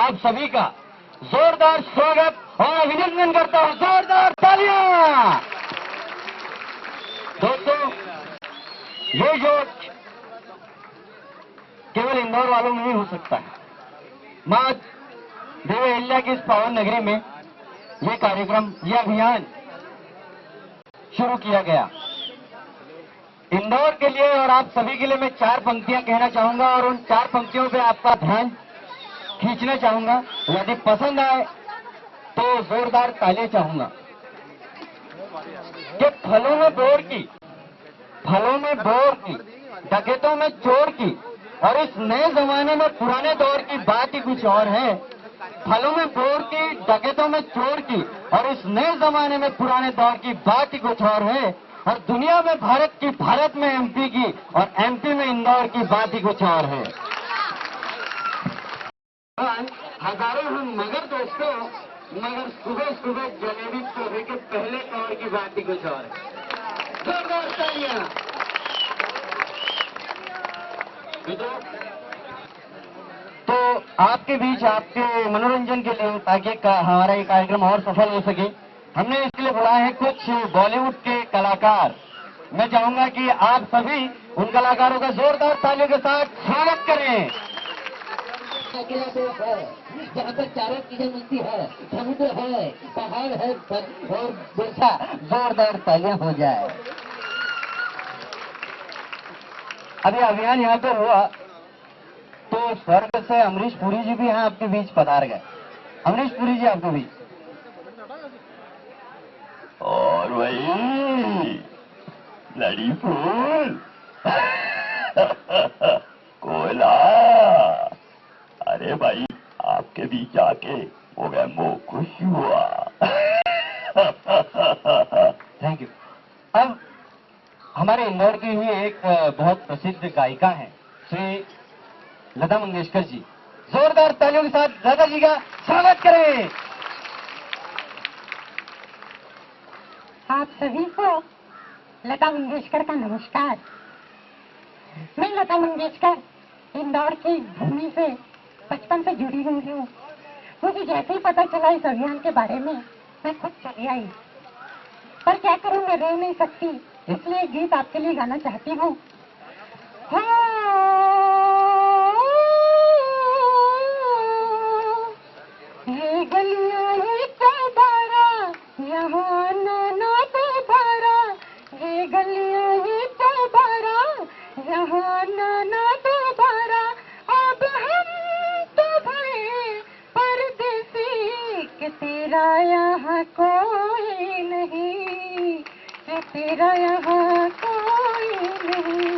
आप सभी का जोरदार स्वागत और अभिनंदन करता हूं। जोरदार तालियां। दोस्तों, ये जोश केवल इंदौर वालों में ही हो सकता है। मां देव अहिल्या की इस पावन नगरी में ये कार्यक्रम, ये अभियान शुरू किया गया इंदौर के लिए, और आप सभी के लिए मैं 4 पंक्तियां कहना चाहूंगा और उन 4 पंक्तियों पे आपका ध्यान खींचना चाहूंगा। यदि पसंद आए तो जोरदार तालियां चाहूंगा। कि फलों में बोर की, डकैतों में चोर की, और इस नए जमाने में पुराने दौर की बात ही कुछ और है। फलों में बोर की, डकैतों में चोर की, और इस नए जमाने में पुराने दौर की बात ही कुछ और है। और दुनिया में भारत में एमपी की, और एमपी में इंदौर की बात ही कुछ और है। हजारों हम मगर दोस्तों, मगर सुबह सुबह जलेबी पोहे के पहले दौर की बात ही कुछ और है। जोरदार तालियां। तो आपके बीच, आपके मनोरंजन के लिए, ताकि हमारा ये कार्यक्रम और सफल हो सके, हमने इसके लिए बुलाए हैं कुछ बॉलीवुड के कलाकार। मैं चाहूंगा कि आप सभी उन कलाकारों का जोरदार तालियों के साथ स्वागत करें। अकेला देश है जहाँ पर चारों चीजें मिलती है, समुद्र है, पहाड़ है और वर्षा। जोरदार तालियां हो जाए। अभी अभियान यहाँ पे हुआ तो स्वर्ग से अमरीश पुरी जी भी यहाँ आपके बीच पधार गए। अमरीश पुरी जी आपके बीच। और वही लड़ी फूल कोयला, अरे भाई आपके बीच आके वो मैं खुश हुआ। Thank you. अब हमारे इंदौर की ही एक बहुत प्रसिद्ध गायिका हैं श्री लता मंगेशकर जी। जोरदार तालियों के साथ लता जी का स्वागत करें। आप सभी को लता मंगेशकर का नमस्कार। मैं लता मंगेशकर इंदौर की भूमि से बचपन से जुड़ी हुई हूँ। मुझे जैसे ही पता चला इस अभियान के बारे में, मैं खुद चली आई। पर क्या करूँ, मैं रह नहीं सकती, इसलिए गीत आपके लिए गाना चाहती हूँ। ये गलियां ये चौबारा, यहाँ नाना तो भरा। ये गलियां ये चौबारा, यहाँ नाना तो भरा। अब हम तो भये परदेसी, कि तेरा यहाँ कोई नहीं, कि तेरा यहाँ कोई नहीं।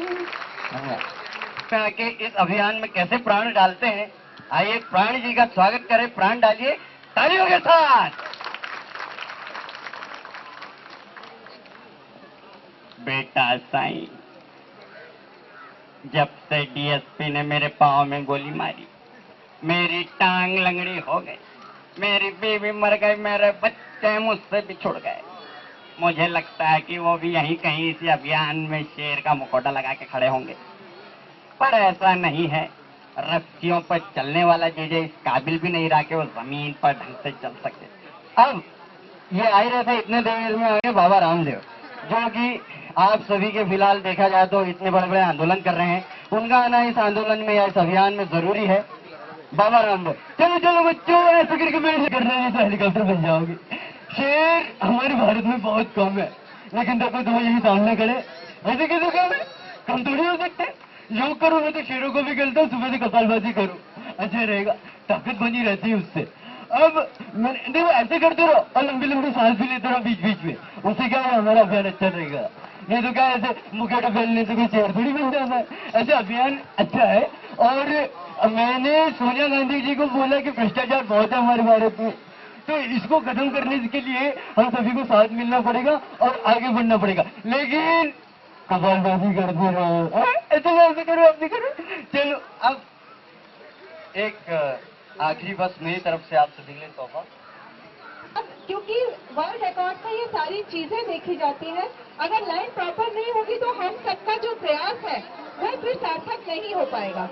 के इस अभियान में कैसे प्राण डालते हैं, आइए प्राण जी का स्वागत करें। प्राण डालिए तालियों के साथ। बेटा साईं, जब से डीएसपी ने मेरे पाँव में गोली मारी, मेरी टांग लंगड़ी हो गई, मेरी बीवी मर गई, मेरे बच्चे मुझसे बिछुड़ गए। मुझे लगता है कि वो भी यहीं कहीं इसी अभियान में शेर का मुखौटा लगा के खड़े होंगे, पर ऐसा नहीं है। रस्सियों पर चलने वाला जीजे इस काबिल भी नहीं रहा कि वो जमीन पर ढंग से चल सके। अब ये आ रहे थे इतने देर में आगे बाबा रामदेव, जो कि आप सभी के फिलहाल देखा जाए तो इतने बड़े बड़े आंदोलन कर रहे हैं। उनका आना इस आंदोलन में या इस अभियान में जरूरी है। बाबा रामदेव, चलो चलो बच्चों, ऐसे करके मेरे कर रहे हैं तो हेलीकॉप्टर बन जाओगे। शेर हमारे भारत में बहुत कम है, लेकिन देखो तुम यही सामने खड़े, ऐसे कैसे कम है? कम थोड़ी हो सकते। योग करो, मैं तो शेरों को भी खेलता हूँ, सुबह से कपालबाजी करो, अच्छा रहेगा, ताकत बनी रहती है उससे। अब मैंने देखो ऐसे करते रहो और लंबी लंबी सांस भी लेते रहो बीच बीच में, उससे क्या है हमारा अभियान अच्छा रहेगा। नहीं तो क्या ऐसे मुखेटा फैलने से कोई शेर थोड़ी बन जाता है। ऐसे अभियान अच्छा है। और मैंने सोनिया गांधी जी को बोला कि भ्रष्टाचार बहुत है हमारे भारत में, तो इसको खत्म करने के लिए हम सभी को साथ मिलना पड़ेगा और आगे बढ़ना पड़ेगा। लेकिन कपालबाजी करते रहो, ऐसे करो, ऐसे करो। चलो अब एक आखिरी बस मेरी तरफ से आप सभी के लिए तोहफा। अब क्योंकि वर्ल्ड रिकॉर्ड में ये सारी चीजें देखी जाती है, अगर लाइन प्रॉपर नहीं होगी तो हम सबका जो प्रयास है वह फिर सार्थक नहीं हो पाएगा।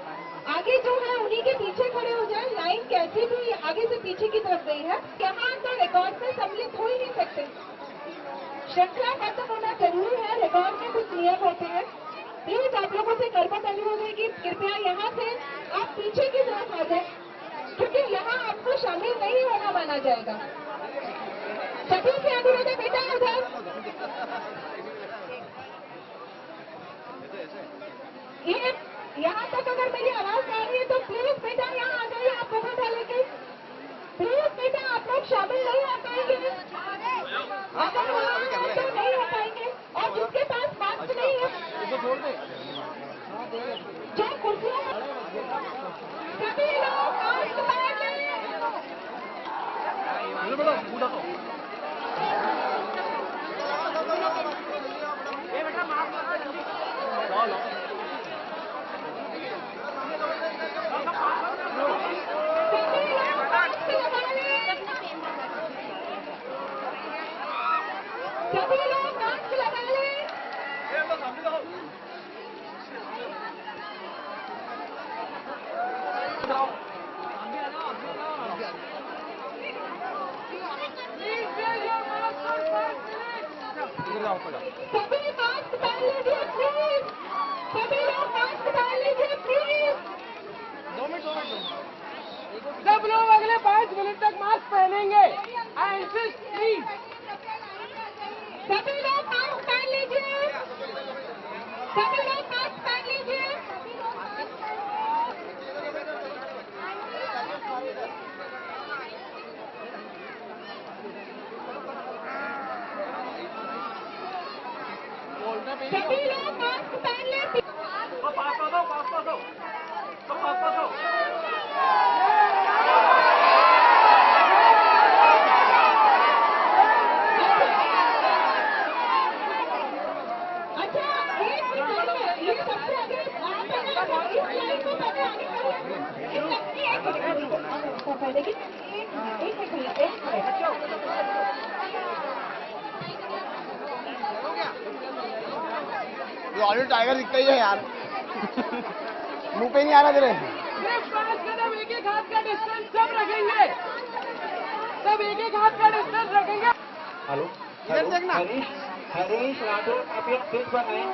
आगे जो है उन्हीं के पीछे खड़े हो जाए। लाइन कैसे भी आगे से पीछे की तरफ गई है, यहाँ तो रिकॉर्ड में सम्मिलित हो ही नहीं सकते। श्रृंखलाबद्ध होना जरूरी है, रिकॉर्ड में कुछ नियम होते हैं। प्लीज आप लोगों से करबत अनुरोध है कि कृपया यहाँ से आप पीछे की तरफ आ जाए, क्योंकि यहाँ आपको शामिल नहीं होना माना जाएगा। सभी से अनुरोध है, बेटा उधर ये यहाँ तक अगर मेरी आवाज आ रही है तो प्लीज बेटा यहाँ आ जाइए। आप मुझे डालेंगे प्लीज बेटा, आप लोग शामिल नहीं हो पाएंगे, अगर वहाँ तो नहीं हो पाएंगे। और जिसके पास मास्क नहीं है, जो कुर्सियाँ सभी लोग मास्क पहन लें। सभी लोग मास्क लगा लें। सभी मास्क पहन लीजिए प्लीज। सभी लोग मास्क पहन लीजिए प्लीज। सब लोग अगले 5 मिनट तक मास्क पहनेंगे। I insist please. सभी लोग मास्क पहन लीजिए। सभी लोग मास्क पहन लीजिए। सभी लोग मास्क पहन लें। अच्छा, एक मिनट, ये सबसे आगे आप हैं ना, इस लाइन को पहले आगे करिए। एक मिनट। ये ऑलरेडी टाइगर दिखता ही है यार। मुंह पे नहीं आ रहा तेरे। सिर्फ 5 कदम एक हाथ का डिस्टेंस सब रखेंगे। सब एक हाथ का डिस्टेंस रखेंगे। हेलो, इधर देखना। हरीश राठौर कृपया स्टेज पर आए।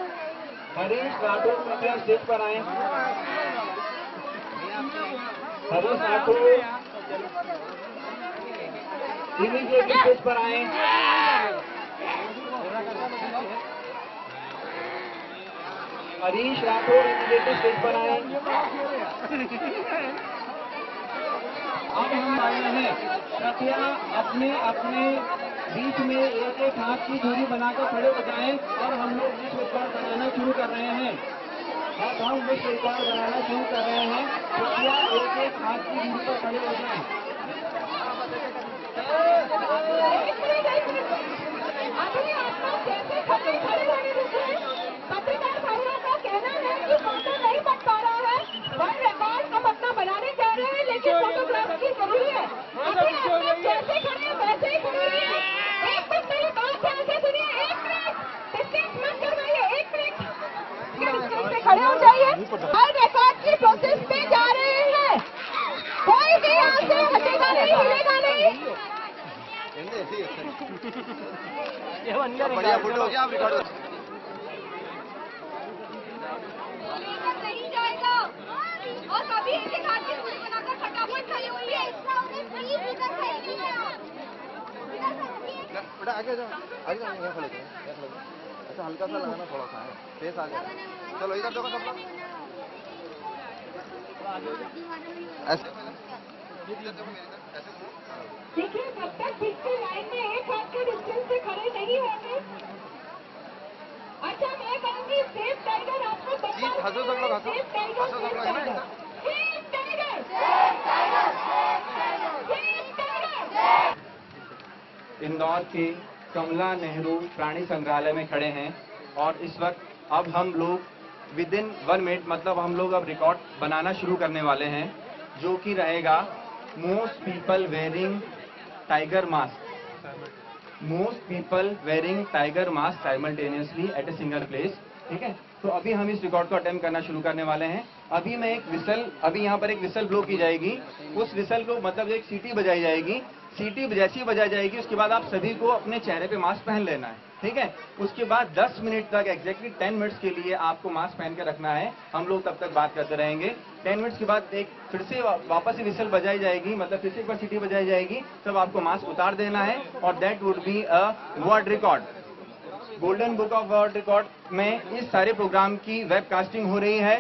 हरीश राठौर कृपया स्टेज पर आए। हरीश राठौर इमीडिएटली स्टेज पर आए। हरीश राठौर इमीडिएटली स्टेज पर आए। अब हम आए हैं, कृपया अपने अपने बीच में एक एक हाथ की दूरी बनाकर खड़े हो जाएं और हम लोग विश्व रिकॉर्ड बनाना शुरू कर रहे हैं। अब हम विश्व रिकॉर्ड बनाना शुरू कर रहे हैं, कृपया एक एक हाथ की दूरी पर खड़े हो जाएं। अभी आप लोग जैसे खड़े होने रुके, पत्रकार भाइयों का कहना है कि फोटो नहीं बन पा रहा है। वर्ल्ड रिकॉर्ड हम अपना बनाने जा रहे हैं, लेकिन फोटोग्राफ की जरूरी है। अभी आप लोग जैसे खड़े हैं वैसे ही खड़े रहिए। एक मिनट मेरी बात ध्यान से सुनिए। एक मिनट डिस्टेंस मत करवाइए। एक मिनट डिस्टेंस से खड़े हो जाइए। वर्ल्ड रिकॉर्ड की प्रोसेस में जा रहे हैं, कोई भी यहाँ से हटेगा नहीं, हिलेगा नहीं। बढ़िया फोटो हो गया। आप रिकॉर्ड नहीं जाएगा और कभी एक हाथ की दूरी बनाकर फटाफट खड़े होइए। बेटा आगे जाओ, आगे जाओ, यहाँ खड़े हो। अच्छा हल्का सा लगाना थोड़ा सा है, फेस आ जाए। चलो इधर देखो सब लोग। ऐसे देखिए, जब तक जिसकी लाइन में एक हाथ के डिस्टेंस से खड़े नहीं होंगे। अच्छा, मैं कहूँगी सेफ टाइगर आपको जी, हंसो सब लोग, हंसो। हंसो सब लोग, है ना एकदम। Safe tiger. इंदौर के कमला नेहरू प्राणी संग्रहालय में खड़े हैं और इस वक्त अब हम लोग विद इन 1 मिनट मतलब हम लोग अब रिकॉर्ड बनाना शुरू करने वाले हैं, जो कि रहेगा most people wearing tiger mask. Most people wearing tiger mask simultaneously at a single place. ठीक है, तो अभी हम इस रिकॉर्ड को अटेम्प्ट करना शुरू करने वाले हैं। अभी मैं अभी यहाँ पर एक विसल ब्लो की जाएगी। उस विसल को मतलब एक सीटी बजाई जाएगी। सीटी जैसी बजाई जाएगी उसके बाद आप सभी को अपने चेहरे पे मास्क पहन लेना है, ठीक है। उसके बाद 10 मिनट तक एग्जैक्टली 10 मिनट्स के लिए आपको मास्क पहन के रखना है। हम लोग तब तक बात करते रहेंगे। 10 मिनट्स के बाद एक फिर से वापस से विसल बजाई जाएगी, मतलब फिर से एक बार सीटी बजाई जाएगी, तब आपको मास्क उतार देना है और that would be a world record. Golden book of world record में इस सारे प्रोग्राम की वेबकास्टिंग हो रही है।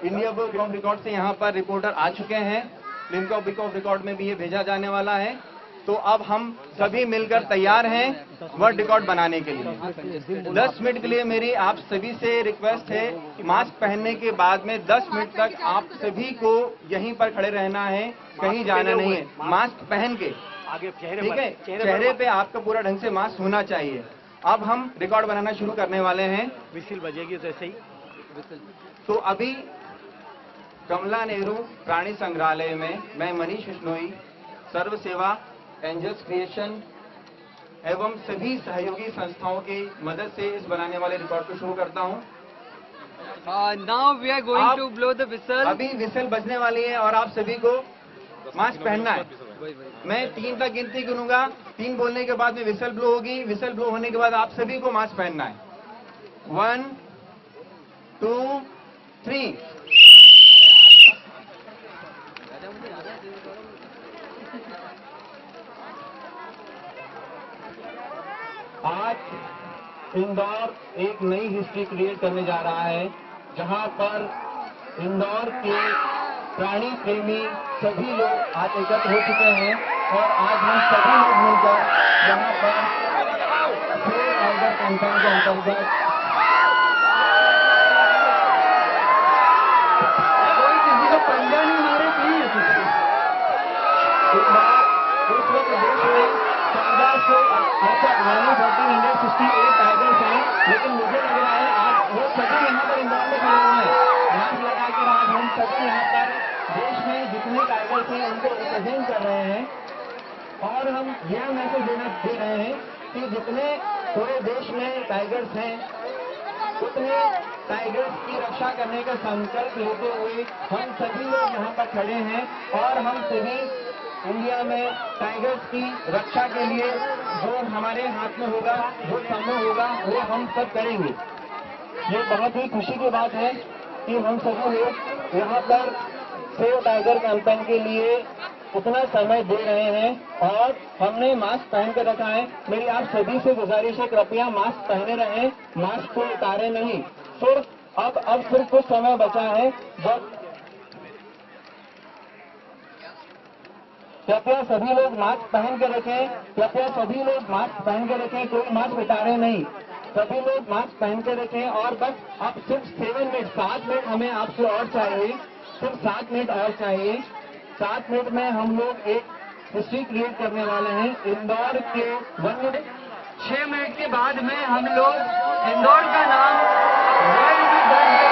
इंडिया बुक ऑफ रिकॉर्ड से यहाँ पर रिपोर्टर आ चुके हैं। Link of book of record में भी ये भेजा जाने वाला है। तो अब हम सभी मिलकर तैयार हैं वर्ल्ड रिकॉर्ड बनाने के लिए। 10 मिनट के लिए मेरी आप सभी से रिक्वेस्ट है, मास्क पहनने के बाद में 10 मिनट तक आप सभी को यहीं पर खड़े रहना है, कहीं जाना नहीं है। मास्क पहन के, ठीक है, चेहरे पे आपका पूरा ढंग से मास्क होना चाहिए। अब हम रिकॉर्ड बनाना शुरू करने वाले हैं। विसिल बजेगी तो ऐसे ही। तो अभी कमला नेहरू प्राणी संग्रहालय में मैं मनीष बिश्नोई, सर्व सेवा, एंजल्स क्रिएशन एवं सभी सहयोगी संस्थाओं की मदद से इस बनाने वाले रिकॉर्ड को शुरू करता हूं। Now we are going to blow the whistle. अभी विसल बजने वाली है और आप सभी को मास्क पहनना है। मैं 3 तक गिनती गिनूंगा, 3 बोलने के बाद में विसल ब्लो होगी। विसल ब्लो होने के बाद आप सभी को मास्क पहनना है। 1 2 3। आज इंदौर एक नई हिस्ट्री क्रिएट करने जा रहा है, जहां पर इंदौर के प्राणी प्रेमी सभी लोग आज एकत्र हो चुके हैं और आज हम सभी लोग मिलकर यहाँ पर शेर टाइगर कैंपेन के अंतर्गत कोई किसी को पंजा नहीं मारे, प्लीज। उस वक्त देश में 1468 टाइगर्स हैं, लेकिन मुझे लग रहा है आज वो सभी यहाँ पर इंदौर में खड़े हुए हैं। मास्क लगा कर आज हम सभी यहाँ पर देश में जितने टाइगर्स हैं उनको रिप्रेजेंट कर रहे हैं और हम यह मैसेज दे रहे हैं कि जितने पूरे देश में टाइगर्स हैं उतने टाइगर्स की रक्षा करने का संकल्प लेते हुए हम सभी लोग यहाँ पर खड़े हैं और हम सभी इंडिया में टाइगर्स की रक्षा के लिए जो हमारे हाथ में होगा, जो संभव होगा, वो हम सब करेंगे। ये बहुत ही खुशी की बात है कि हम सभी लोग यहाँ पर सेव टाइगर कैंपेन के लिए उतना समय दे रहे हैं और हमने मास्क पहन कर रखा है। मेरी आप सभी से गुजारिश है, कृपया मास्क पहने रहें, मास्क को उतारे नहीं। सिर्फ अब सिर्फ कुछ समय बचा है जब कृपया सभी लोग मास्क पहन के रखें, कृपया सभी लोग मास्क पहन के रखें, कोई मास्क उतारे नहीं, सभी लोग मास्क पहन के रखें। और बस अब सिर्फ 7 मिनट हमें आपसे और चाहिए, सिर्फ 7 मिनट और चाहिए। 7 मिनट में हम लोग एक हिस्ट्री क्रिएट करने वाले हैं इंदौर के 6 मिनट के बाद में हम लोग इंदौर का नाम वर्ल्ड में दर्ज